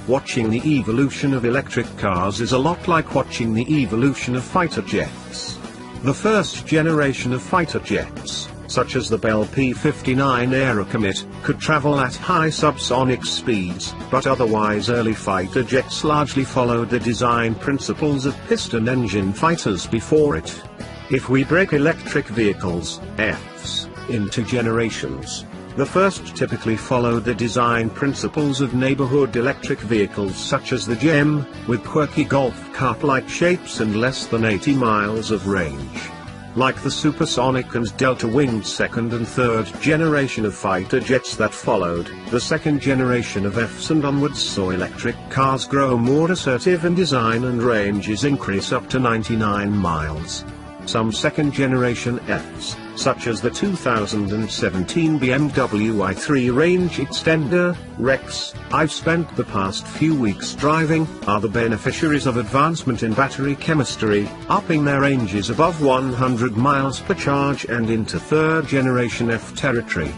Watching the evolution of electric cars is a lot like watching the evolution of fighter jets. The first generation of fighter jets, such as the Bell P-59 Airacomet, could travel at high subsonic speeds, but otherwise early fighter jets largely followed the design principles of piston-engine fighters before it. If we break electric vehicles, EVs, into generations, the first typically followed the design principles of neighborhood electric vehicles such as the GEM, with quirky golf cart-like shapes and less than 80 miles of range. Like the supersonic and delta-winged second and third generation of fighter jets that followed, the second generation of EVs and onwards saw electric cars grow more assertive in design and ranges increase up to 99 miles. Some second-generation EVs, such as the 2017 BMW i3 range extender, Rex, I've spent the past few weeks driving, are the beneficiaries of advancement in battery chemistry, upping their ranges above 100 miles per charge and into third-generation EV territory.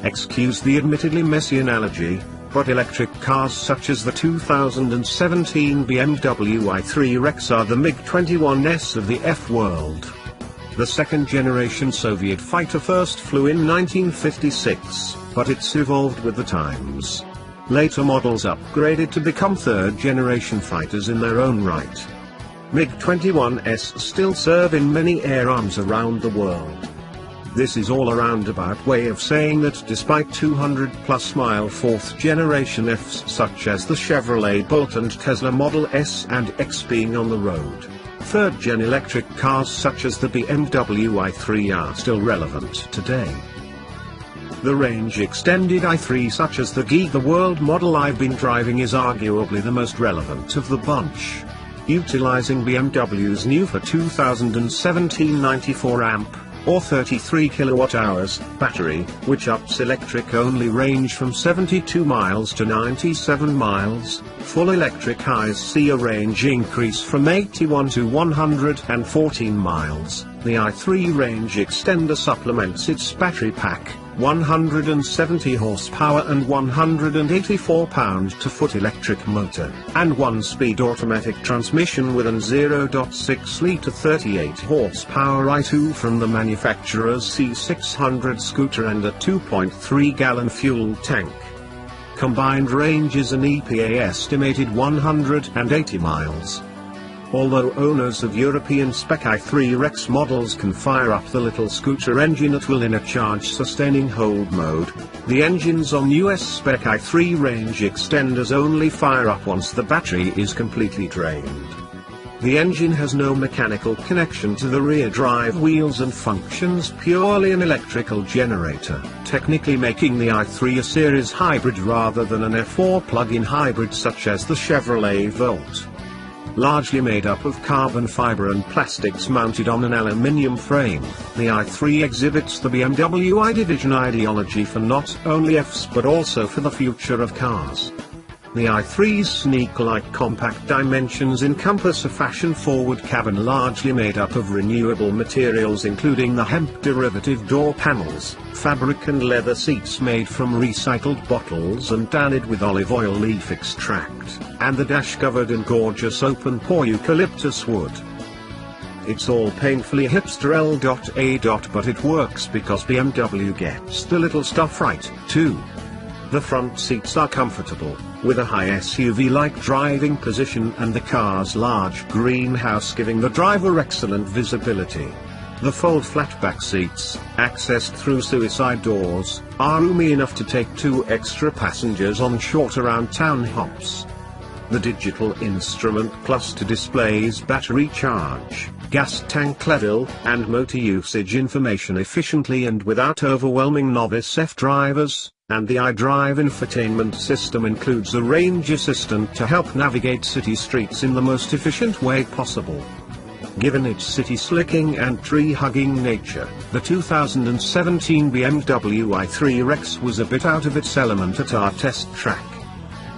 Excuse the admittedly messy analogy, but electric cars such as the 2017 BMW i3 Rex are the MiG-21s of the F world. The second-generation Soviet fighter first flew in 1956, but it's evolved with the times. Later models upgraded to become third-generation fighters in their own right. MiG-21s still serve in many air arms around the world. This is all a roundabout way of saying that despite 200-plus mile fourth-generation Fs such as the Chevrolet Bolt and Tesla Model S and X being on the road, third-gen electric cars such as the BMW i3 are still relevant today. The range-extended i3 such as the Giga world model I've been driving is arguably the most relevant of the bunch. Utilizing BMW's new for 2017 94-amp, or 33 kilowatt-hours, battery, which ups electric-only range from 72 miles to 97 miles, full electric highs see a range increase from 81 to 114 miles. The i3 range extender supplements its battery pack, 170 horsepower and 184 pound-to-foot electric motor, and 1-speed automatic transmission with an 0.6-litre 38 horsepower i2 from the manufacturer's C600 scooter and a 2.3-gallon fuel tank. Combined range is an EPA estimated 180 miles. Although owners of European spec i3 Rex models can fire up the little scooter engine at will in a charge-sustaining hold mode, the engines on US spec i3 range extenders only fire up once the battery is completely drained. The engine has no mechanical connection to the rear drive wheels and functions purely an electrical generator, technically making the i3 a series hybrid rather than an F4 plug-in hybrid such as the Chevrolet Volt. Largely made up of carbon fiber and plastics mounted on an aluminium frame, the i3 exhibits the BMW I division ideology for not only Fs but also for the future of cars. The i3's sneak-like compact dimensions encompass a fashion-forward cabin largely made up of renewable materials including the hemp derivative door panels, fabric and leather seats made from recycled bottles and tanned with olive oil leaf extract, and the dash covered in gorgeous open-pore eucalyptus wood. It's all painfully hipster L.A. but it works because BMW gets the little stuff right, too. The front seats are comfortable, with a high SUV-like driving position and the car's large greenhouse giving the driver excellent visibility. The fold-flat back seats, accessed through suicide doors, are roomy enough to take 2 extra passengers on short around-town hops. The digital instrument cluster displays battery charge, gas tank level, and motor usage information efficiently and without overwhelming novice F drivers, and the idrive infotainment system includes a range assistant to help navigate city streets in the most efficient way possible. Given its city-slicking and tree-hugging nature, the 2017 BMW i3 Rex was a bit out of its element at our test track.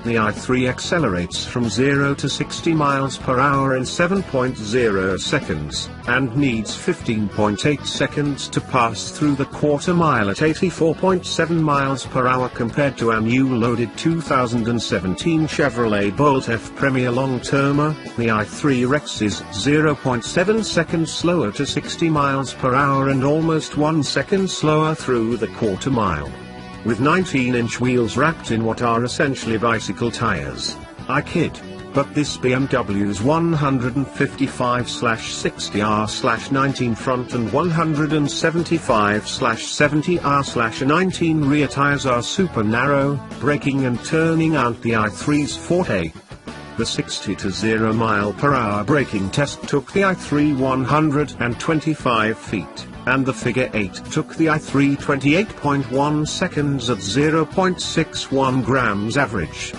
the i3 accelerates from 0 to 60 miles per hour in 7.0 seconds, and needs 15.8 seconds to pass through the quarter mile at 84.7 miles per hour compared to a new loaded 2017 Chevrolet Bolt F Premier Long-Termer. The i3 Rex is 0.7 seconds slower to 60 miles per hour and almost 1 second slower through the quarter mile. With 19-inch wheels wrapped in what are essentially bicycle tires. I kid. But this BMW's 155/60R/19 front and 175/70R/19 rear tires are super narrow. Braking and turning aren't the i3's forte. The 60 to 0 mile per hour braking test took the i3 125 feet, and the figure 8 took the i3 28.1 seconds at 0.61 grams average.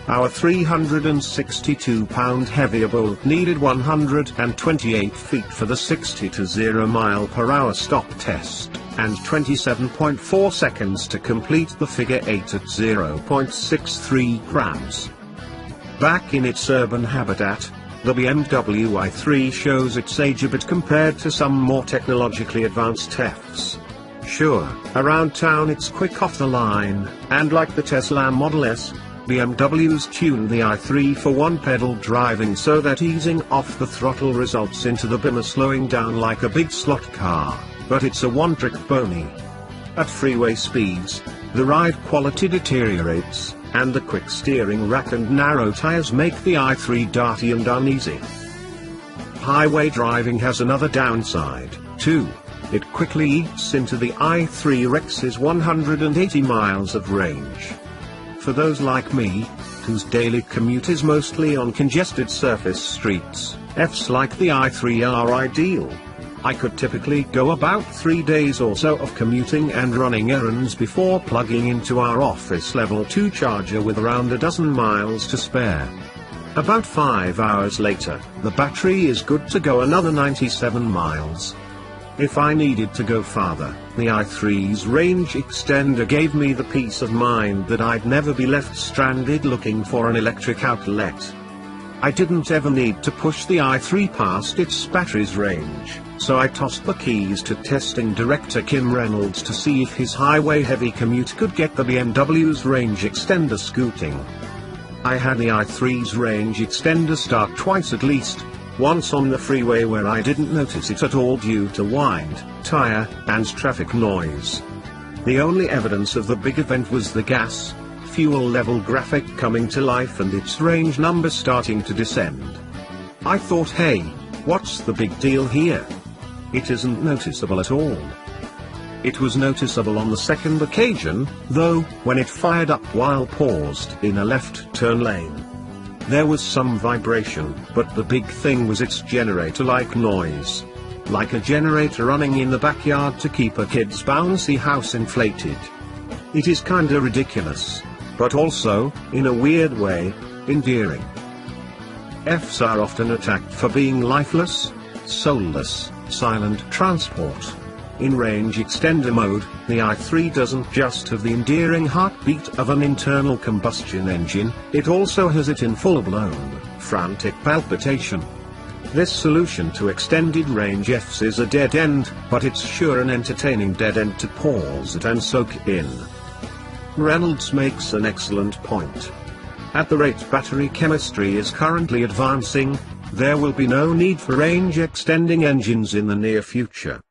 Our 362-pound heavier Bolt needed 128 feet for the 60 to 0 mile per hour stop test, and 27.4 seconds to complete the figure 8 at 0.63 grams. Back in its urban habitat, the BMW i3 shows its age a bit compared to some more technologically advanced Fs. Sure, around town it's quick off the line, and like the Tesla Model S, BMW's tuned the i3 for one-pedal driving so that easing off the throttle results into the bimmer slowing down like a big slot car, but it's a one-trick pony. At freeway speeds, the ride quality deteriorates, and the quick steering rack and narrow tires make the i3 darty and uneasy. Highway driving has another downside, too. It quickly eats into the i3 Rex's 180 miles of range. For those like me, whose daily commute is mostly on congested surface streets, Fs like the i3 are ideal. I could typically go about 3 days or so of commuting and running errands before plugging into our office level 2 charger with around a dozen miles to spare. About 5 hours later, the battery is good to go another 97 miles. If I needed to go farther, the i3's range extender gave me the peace of mind that I'd never be left stranded looking for an electric outlet. I didn't ever need to push the i3 past its battery's range, so I tossed the keys to testing director Kim Reynolds to see if his highway heavy commute could get the BMW's range extender scooting. I had the i3's range extender start twice at least, once on the freeway where I didn't notice it at all due to wind, tire, and traffic noise. The only evidence of the big event was the gas fuel level graphic coming to life and its range number starting to descend. I thought, hey, what's the big deal here? It isn't noticeable at all. It was noticeable on the second occasion, though, when it fired up while paused in a left turn lane. There was some vibration, but the big thing was its generator-like noise. Like a generator running in the backyard to keep a kid's bouncy house inflated. It is kinda ridiculous, but also, in a weird way, endearing. Fs are often attacked for being lifeless, soulless, silent transport. In range extender mode, the i3 doesn't just have the endearing heartbeat of an internal combustion engine, it also has it in full-blown, frantic palpitation. This solution to extended range Fs is a dead end, but it's sure an entertaining dead end to pause it and soak in. Reynolds makes an excellent point. At the rate battery chemistry is currently advancing, there will be no need for range-extending engines in the near future.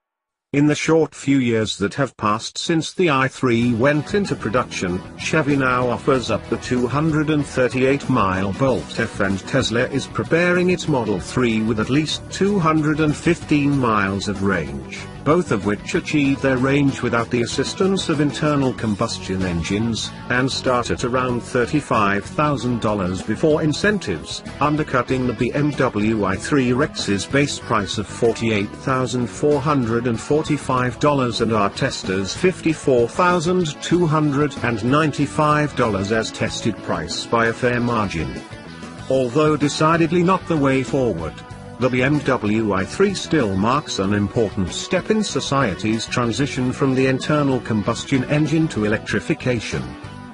In the short few years that have passed since the i3 went into production, Chevy now offers up the 238-mile Bolt F, and Tesla is preparing its Model 3 with at least 215 miles of range, both of which achieve their range without the assistance of internal combustion engines, and start at around $35,000 before incentives, undercutting the BMW i3 Rex's base price of $48,445 and our testers' $54,295 as tested price by a fair margin. Although decidedly not the way forward, the BMW i3 still marks an important step in society's transition from the internal combustion engine to electrification.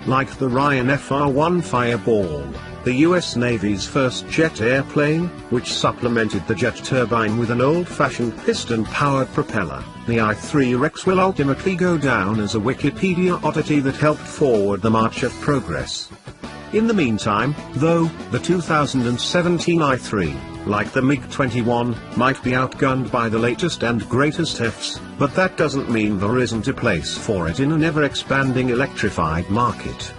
like the Ryan FR-1 Fireball, the US Navy's first jet airplane, which supplemented the jet turbine with an old-fashioned piston-powered propeller. The I-3 Rex will ultimately go down as a Wikipedia oddity that helped forward the march of progress. In the meantime, though, the 2017 I-3, like the MiG-21, might be outgunned by the latest and greatest Fs, but that doesn't mean there isn't a place for it in an ever-expanding electrified market.